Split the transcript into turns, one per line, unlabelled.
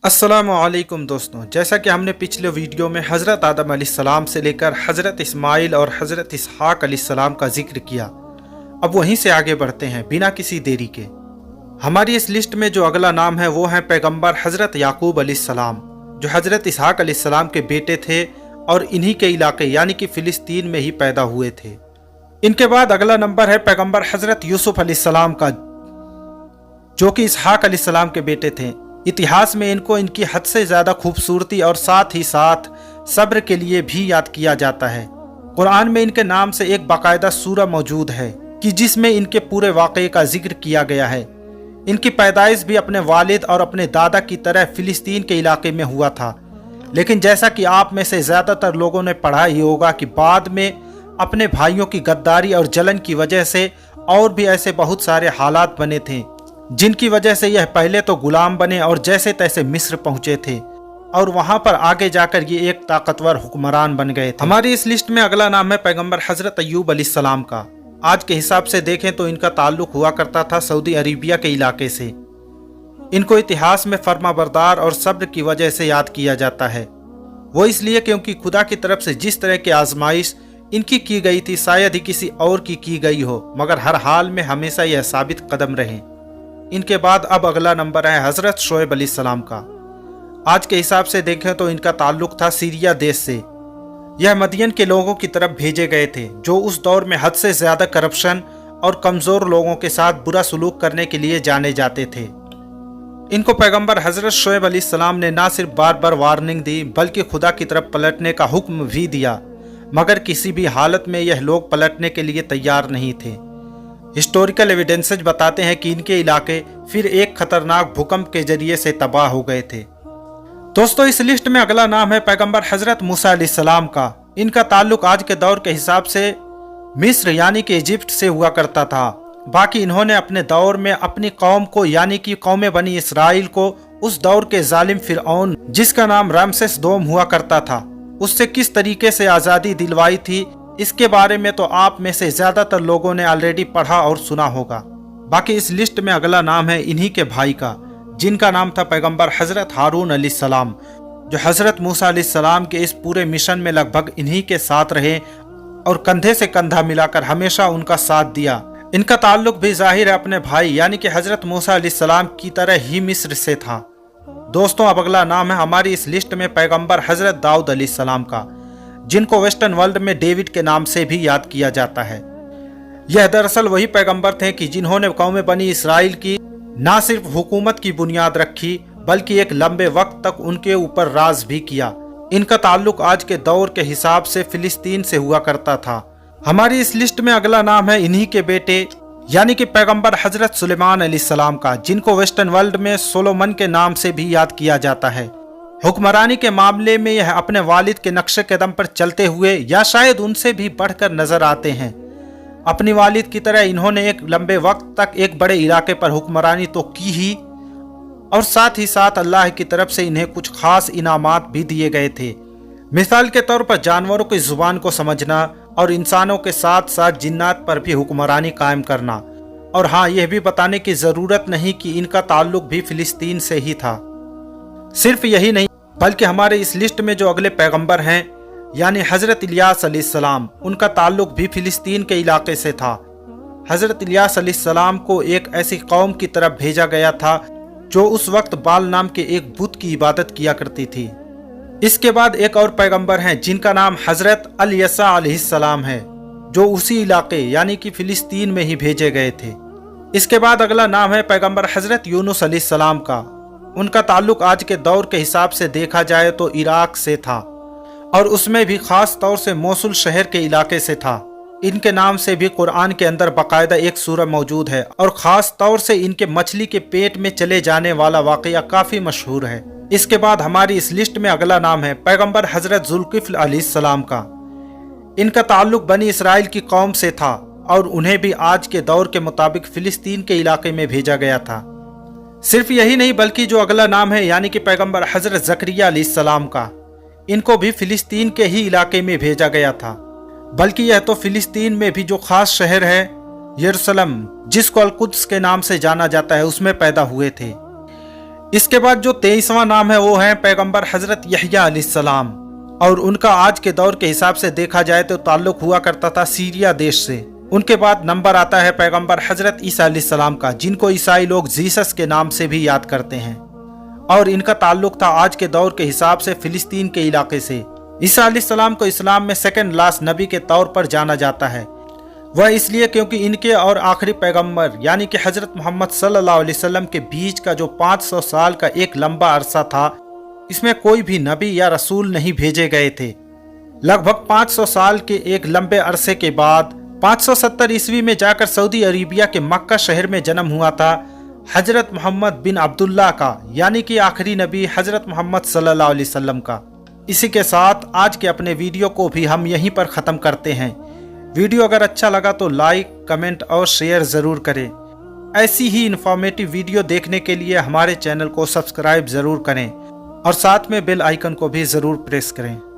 अस्सलामुअलैकुम दोस्तों, जैसा कि हमने पिछले वीडियो में हज़रत आदम अलैहिस्सलाम से लेकर हज़रत इस्माइल और हज़रत इसहाक अलैहिस्सलाम का जिक्र किया। अब वहीं से आगे बढ़ते हैं बिना किसी देरी के। हमारी इस लिस्ट में जो अगला नाम है वो है पैगंबर हज़रत याकूब अलैहिस्सलाम, जो हज़रत इसहाक अलैहिस्सलाम के बेटे थे और इन्हीं के इलाके यानी कि फ़िलिस्तीन में ही पैदा हुए थे। इनके बाद अगला नंबर है पैगंबर हज़रत यूसुफ अलैहिस्सलाम का, जो कि इसहाक अलैहिस्सलाम के बेटे थे। इतिहास में इनको इनकी हद से ज़्यादा खूबसूरती और साथ ही साथ सब्र के लिए भी याद किया जाता है। कुरान में इनके नाम से एक बाकायदा सूरा मौजूद है कि जिसमें इनके पूरे वाक़े का जिक्र किया गया है। इनकी पैदाइश भी अपने वालिद और अपने दादा की तरह फ़िलिस्तीन के इलाके में हुआ था, लेकिन जैसा कि आप में से ज़्यादातर लोगों ने पढ़ा ही होगा कि बाद में अपने भाइयों की गद्दारी और जलन की वजह से और भी ऐसे बहुत सारे हालात बने थे जिनकी वजह से यह पहले तो गुलाम बने और जैसे तैसे मिस्र पहुंचे थे और वहां पर आगे जाकर ये एक ताकतवर हुक्मरान बन गए थे। हमारी इस लिस्ट में अगला नाम है पैगंबर हज़रत अय्यूब अलैहिस्सलाम का। आज के हिसाब से देखें तो इनका ताल्लुक हुआ करता था सऊदी अरेबिया के इलाके से। इनको इतिहास में फर्माबरदार और सब्र की वजह से याद किया जाता है। वो इसलिए क्योंकि खुदा की तरफ से जिस तरह की आजमाइश इनकी की गई थी शायद ही किसी और की गई हो, मगर हर हाल में हमेशा यह साबित कदम रहे। इनके बाद अब अगला नंबर है हज़रत शोएब अलैहिस्सलाम का। आज के हिसाब से देखें तो इनका ताल्लुक था सीरिया देश से। यह मदियन के लोगों की तरफ भेजे गए थे जो उस दौर में हद से ज़्यादा करप्शन और कमज़ोर लोगों के साथ बुरा सलूक करने के लिए जाने जाते थे। इनको पैगंबर हज़रत शोएब अलैहिस्सलाम ने ना सिर्फ बार बार वार्निंग दी बल्कि खुदा की तरफ पलटने का हुक्म भी दिया, मगर किसी भी हालत में यह लोग पलटने के लिए तैयार नहीं थे। हिस्टोरिकल एविडेंसेज बताते हैं कि इनके इलाके फिर एक खतरनाक भूकंप के जरिए से तबाह हो गए थे। दोस्तों, इस लिस्ट में अगला नाम है पैगंबर हज़रत मूसा अलैहिस्सलाम का। इनका ताल्लुक आज के दौर के हिसाब से मिस्र यानी कि इजिप्ट से हुआ करता था। बाकी इन्होंने अपने दौर में अपनी कौम को यानी कि कौम बनी इसराइल को उस दौर के जालिम फिरऔन, जिसका नाम रामसेस दोम हुआ करता था, उससे किस तरीके से आज़ादी दिलवाई थी, इसके बारे में तो आप में से ज़्यादातर लोगों ने ऑलरेडी पढ़ा और सुना होगा। बाकी इस लिस्ट में अगला नाम है इन्हीं के भाई का, जिनका नाम था पैगंबर हज़रत हारून अलैहिस्सलाम, जो हज़रत मूसा अलैहिस्सलाम के इस पूरे मिशन में लगभग इन्हीं के साथ रहे और कंधे से कंधा मिलाकर हमेशा उनका साथ दिया। इनका ताल्लुक भी जाहिर है अपने भाई यानी कि हज़रत मूसा अलैहिस्सलाम की तरह ही मिस्र से था। दोस्तों, अब अगला नाम है हमारी इस लिस्ट में पैगंबर हज़रत दाऊद अलैहिस्सलाम का, जिनको वेस्टर्न वर्ल्ड में डेविड के नाम से भी याद किया जाता है। यह दरअसल वही पैगंबर थे कि जिन्होंने कौम बनी इसराइल की ना सिर्फ हुकूमत की बुनियाद रखी बल्कि एक लंबे वक्त तक उनके ऊपर राज भी किया। इनका ताल्लुक आज के दौर के हिसाब से फिलिस्तीन से हुआ करता था। हमारी इस लिस्ट में अगला नाम है इन्हीं के बेटे यानी कि पैगंबर हज़रत सुलेमान अलैहिस्सलाम का, जिनको वेस्टर्न वर्ल्ड में सोलोमन के नाम से भी याद किया जाता है। हुक्मरानी के मामले में यह अपने वालिद के नक्शे कदम पर चलते हुए या शायद उनसे भी बढ़कर नजर आते हैं। अपनी वालिद की तरह इन्होंने एक लंबे वक्त तक एक बड़े इलाके पर हुक्मरानी तो की ही, और साथ ही साथ अल्लाह की तरफ से इन्हें कुछ खास इनामात भी दिए गए थे। मिसाल के तौर पर जानवरों की जुबान को समझना और इंसानों के साथ साथ जिन्नात पर भी हुक्मरानी कायम करना। और हाँ, यह भी बताने की ज़रूरत नहीं कि इनका ताल्लुक भी फिलिस्तीन से ही था। सिर्फ यही नहीं बल्कि हमारे इस लिस्ट में जो अगले पैगंबर हैं यानी हज़रत इलियास अलैहिस्सलाम, उनका ताल्लुक भी फिलिस्तीन के इलाके से था। हज़रत इलियास अलैहिस्सलाम को एक ऐसी कौम की तरफ भेजा गया था जो उस वक्त बाल नाम के एक बुत की इबादत किया करती थी। इसके बाद एक और पैगंबर हैं जिनका नाम हज़रत अल-यसा अलैहिस्सलाम है, जो उसी इलाके यानी कि फिलिस्तीन में ही भेजे गए थे। इसके बाद अगला नाम है पैगंबर हज़रत यूनुस अलैहिस्सलाम का। उनका ताल्लुक आज के दौर के हिसाब से देखा जाए तो इराक से था और उसमें भी खास तौर से मोसुल शहर के इलाके से था। इनके नाम से भी कुरान के अंदर बाकायदा एक सूरा मौजूद है और ख़ास तौर से इनके मछली के पेट में चले जाने वाला वाक़या काफ़ी मशहूर है। इसके बाद हमारी इस लिस्ट में अगला नाम है पैगंबर हज़रत जुल्किफ्ल अलैहिस्सलाम का। इनका ताल्लुक बनी इसराइल की कौम से था और उन्हें भी आज के दौर के मुताबिक फ़िलिस्तीन के इलाके में भेजा गया था। सिर्फ यही नहीं बल्कि जो अगला नाम है यानी कि पैगंबर हज़रत ज़करिया अलैहिस्सलाम का, इनको भी फ़िलिस्तीन के ही इलाके में भेजा गया था। बल्कि यह तो फ़िलिस्तीन में भी जो ख़ास शहर है यरूशलेम, जिसको अल-कुद्स के नाम से जाना जाता है, उसमें पैदा हुए थे। इसके बाद जो 23वां नाम है वो है पैगंबर हजरत यहया अलैहिस्सलाम, और उनका आज के दौर के हिसाब से देखा जाए तो ताल्लुक हुआ करता था सीरिया देश से। उनके बाद नंबर आता है पैगंबर हजरत ईसा अलैहिस्सलाम का, जिनको ईसाई लोग जीसस के नाम से भी याद करते हैं, और इनका ताल्लुक था आज के दौर के हिसाब से फिलिस्तीन के इलाके से। ईसा अलैहिस्सलाम को इस्लाम में सेकंड लास्ट नबी के तौर पर जाना जाता है। वह इसलिए क्योंकि इनके और आखिरी पैगंबर यानी कि हजरत मोहम्मद सल्लल्लाहु अलैहि वसल्लम के बीच का जो 500 साल का एक लंबा अरसा था, इसमें कोई भी नबी या रसूल नहीं भेजे गए थे। लगभग 500 साल के एक लंबे अरसे के बाद 570 ईस्वी में जाकर सऊदी अरेबिया के मक्का शहर में जन्म हुआ था हजरत मोहम्मद बिन अब्दुल्लाह का, यानी कि आखिरी नबी हजरत मोहम्मद सल्लल्लाहु अलैहि वसल्लम का। इसी के साथ आज के अपने वीडियो को भी हम यहीं पर ख़त्म करते हैं। वीडियो अगर अच्छा लगा तो लाइक, कमेंट और शेयर ज़रूर करें। ऐसी ही इन्फॉर्मेटिव वीडियो देखने के लिए हमारे चैनल को सब्सक्राइब ज़रूर करें और साथ में बेल आइकन को भी ज़रूर प्रेस करें।